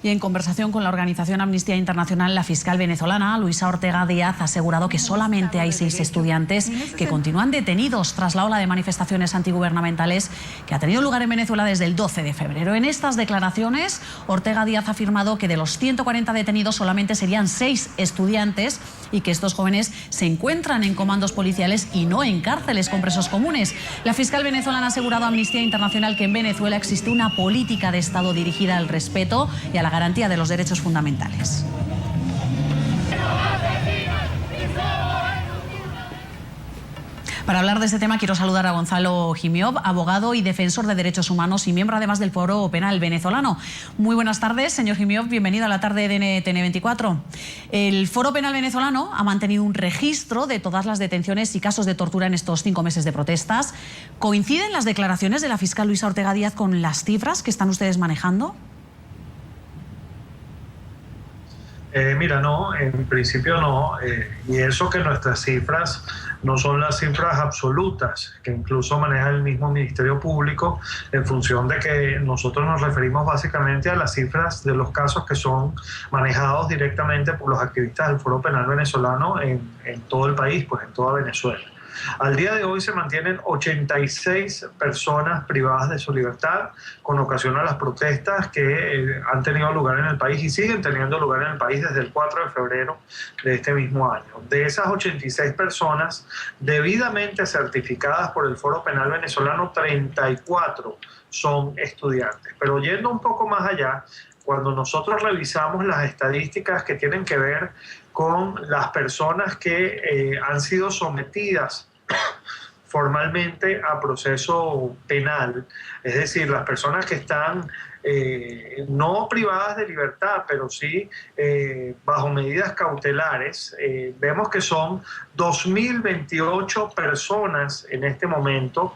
Y en conversación con la organización Amnistía Internacional, la fiscal venezolana Luisa Ortega Díaz ha asegurado que solamente hay 6 estudiantes que continúan detenidos tras la ola de manifestaciones antigubernamentales que ha tenido lugar en Venezuela desde el 12 de febrero. En estas declaraciones, Ortega Díaz ha afirmado que de los 140 detenidos solamente serían 6 estudiantes y que estos jóvenes se encuentran en comandos policiales y no en cárceles con presos comunes. La fiscal venezolana ha asegurado a Amnistía Internacional que en Venezuela existe una política de Estado dirigida al respeto y a la garantía de los derechos fundamentales. Para hablar de este tema quiero saludar a Gonzalo Jimiov, abogado y defensor de derechos humanos y miembro además del Foro Penal Venezolano. Muy buenas tardes, señor Jimiov, bienvenido a la tarde de NTN24. El Foro Penal Venezolano ha mantenido un registro de todas las detenciones y casos de tortura en estos 5 meses de protestas. ¿Coinciden las declaraciones de la fiscal Luisa Ortega Díaz con las cifras que están ustedes manejando? Mira, no, en principio no, y eso que nuestras cifras no son las cifras absolutas, que incluso maneja el mismo Ministerio Público, en función de que nosotros nos referimos básicamente a las cifras de los casos que son manejados directamente por los activistas del Foro Penal Venezolano en todo el país, pues en toda Venezuela. Al día de hoy se mantienen 86 personas privadas de su libertad con ocasión a las protestas que han tenido lugar en el país y siguen teniendo lugar en el país desde el 4 de febrero de este mismo año. De esas 86 personas debidamente certificadas por el Foro Penal Venezolano, 34 son estudiantes. Pero yendo un poco más allá, cuando nosotros revisamos las estadísticas que tienen que ver con las personas que han sido sometidas formalmente a proceso penal, es decir, las personas que están no privadas de libertad, pero sí bajo medidas cautelares, vemos que son 2.028 personas en este momento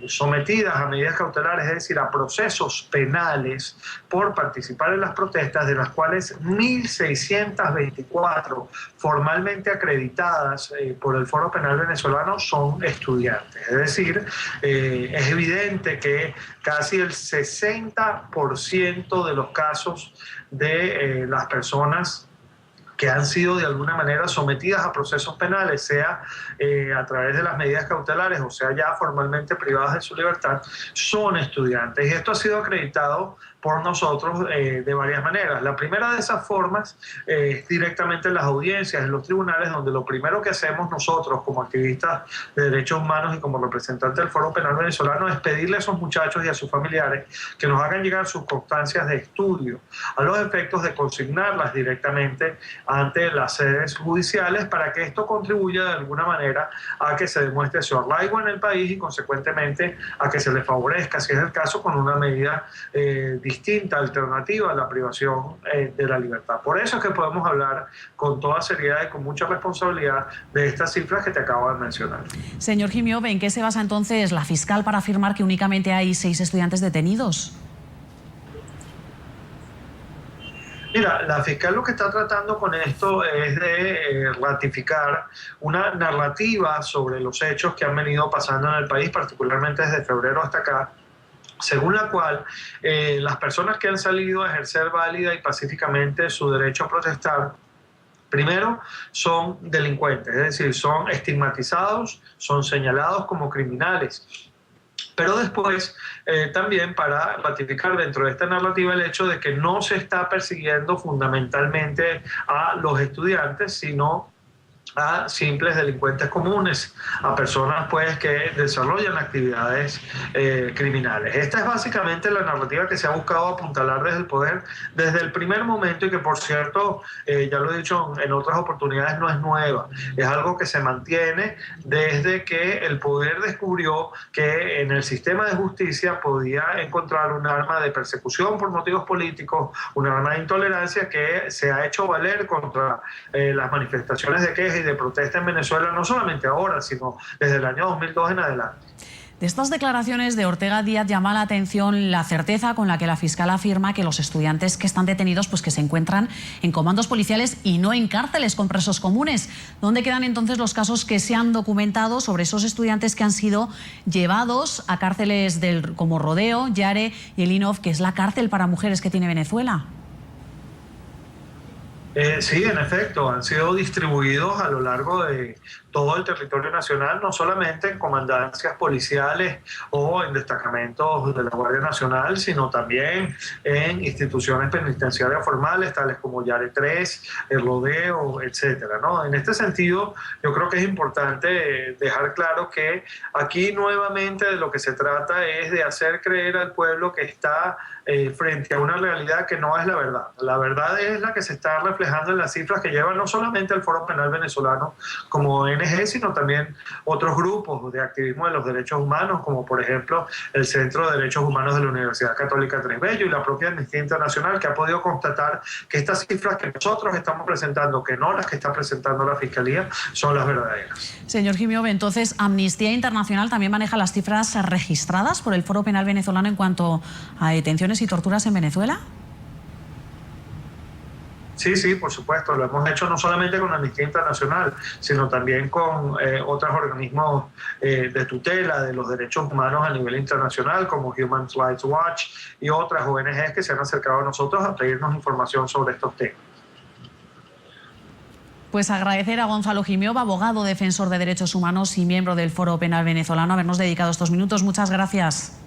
sometidas a medidas cautelares, es decir, a procesos penales por participar en las protestas, de las cuales 1.624 formalmente acreditadas por el Foro Penal Venezolano son estudiantes. Es decir, es evidente que casi el 60% de los casos de las personas que han sido de alguna manera sometidas a procesos penales, sea a través de las medidas cautelares o sea ya formalmente privadas de su libertad, son estudiantes. Y esto ha sido acreditado por nosotros de varias maneras. La primera de esas formas es directamente en las audiencias, en los tribunales, donde lo primero que hacemos nosotros como activistas de derechos humanos y como representantes del Foro Penal Venezolano es pedirle a esos muchachos y a sus familiares que nos hagan llegar sus constancias de estudio a los efectos de consignarlas directamente ante las sedes judiciales para que esto contribuya de alguna manera a que se demuestre su arraigo en el país y consecuentemente a que se le favorezca, si es el caso, con una medida distinta, alternativa a la privación de la libertad. Por eso es que podemos hablar con toda seriedad y con mucha responsabilidad de estas cifras que te acabo de mencionar. Señor Jimiov, ¿en qué se basa entonces la fiscal para afirmar que únicamente hay 6 estudiantes detenidos? Mira, la fiscal lo que está tratando con esto es de ratificar una narrativa sobre los hechos que han venido pasando en el país, particularmente desde febrero hasta acá, según la cual las personas que han salido a ejercer válida y pacíficamente su derecho a protestar, primero, son delincuentes, es decir, son estigmatizados, son señalados como criminales. Pero después también para ratificar dentro de esta narrativa el hecho de que no se está persiguiendo fundamentalmente a los estudiantes, sino a simples delincuentes comunes, a personas pues que desarrollan actividades criminales. Esta es básicamente la narrativa que se ha buscado apuntalar desde el poder desde el primer momento y que, por cierto, ya lo he dicho en otras oportunidades, no es nueva, es algo que se mantiene desde que el poder descubrió que en el sistema de justicia podía encontrar un arma de persecución por motivos políticos, un arma de intolerancia que se ha hecho valer contra las manifestaciones de queja y de protesta en Venezuela, no solamente ahora, sino desde el año 2002 en adelante. De estas declaraciones de Ortega Díaz llama la atención la certeza con la que la fiscal afirma que los estudiantes que están detenidos pues que se encuentran en comandos policiales y no en cárceles con presos comunes. ¿Dónde quedan entonces los casos que se han documentado sobre esos estudiantes que han sido llevados a cárceles como Rodeo, Yare y el INOF, que es la cárcel para mujeres que tiene Venezuela? Sí, en efecto, han sido distribuidos a lo largo de todo el territorio nacional, no solamente en comandancias policiales o en destacamentos de la Guardia Nacional, sino también en instituciones penitenciarias formales, tales como Yare 3, el Rodeo, etcétera, ¿no? En este sentido, yo creo que es importante dejar claro que aquí nuevamente de lo que se trata es de hacer creer al pueblo que está frente a una realidad que no es la verdad. La verdad es la que se está reflejando en las cifras que llevan no solamente el Foro Penal Venezolano como ONG, sino también otros grupos de activismo de los derechos humanos, como por ejemplo el Centro de Derechos Humanos de la Universidad Católica Tres Bello y la propia Amnistía Internacional, que ha podido constatar que estas cifras que nosotros estamos presentando, que no las que está presentando la Fiscalía, son las verdaderas. Señor Jimiove, entonces Amnistía Internacional también maneja las cifras registradas por el Foro Penal Venezolano en cuanto a detenciones y torturas en Venezuela. Sí, sí, por supuesto, lo hemos hecho no solamente con Amnistía Internacional, sino también con otros organismos de tutela de los derechos humanos a nivel internacional, como Human Rights Watch y otras ONGs que se han acercado a nosotros a pedirnos información sobre estos temas. Pues agradecer a Gonzalo Jimiove, abogado, defensor de derechos humanos y miembro del Foro Penal Venezolano, habernos dedicado estos minutos. Muchas gracias.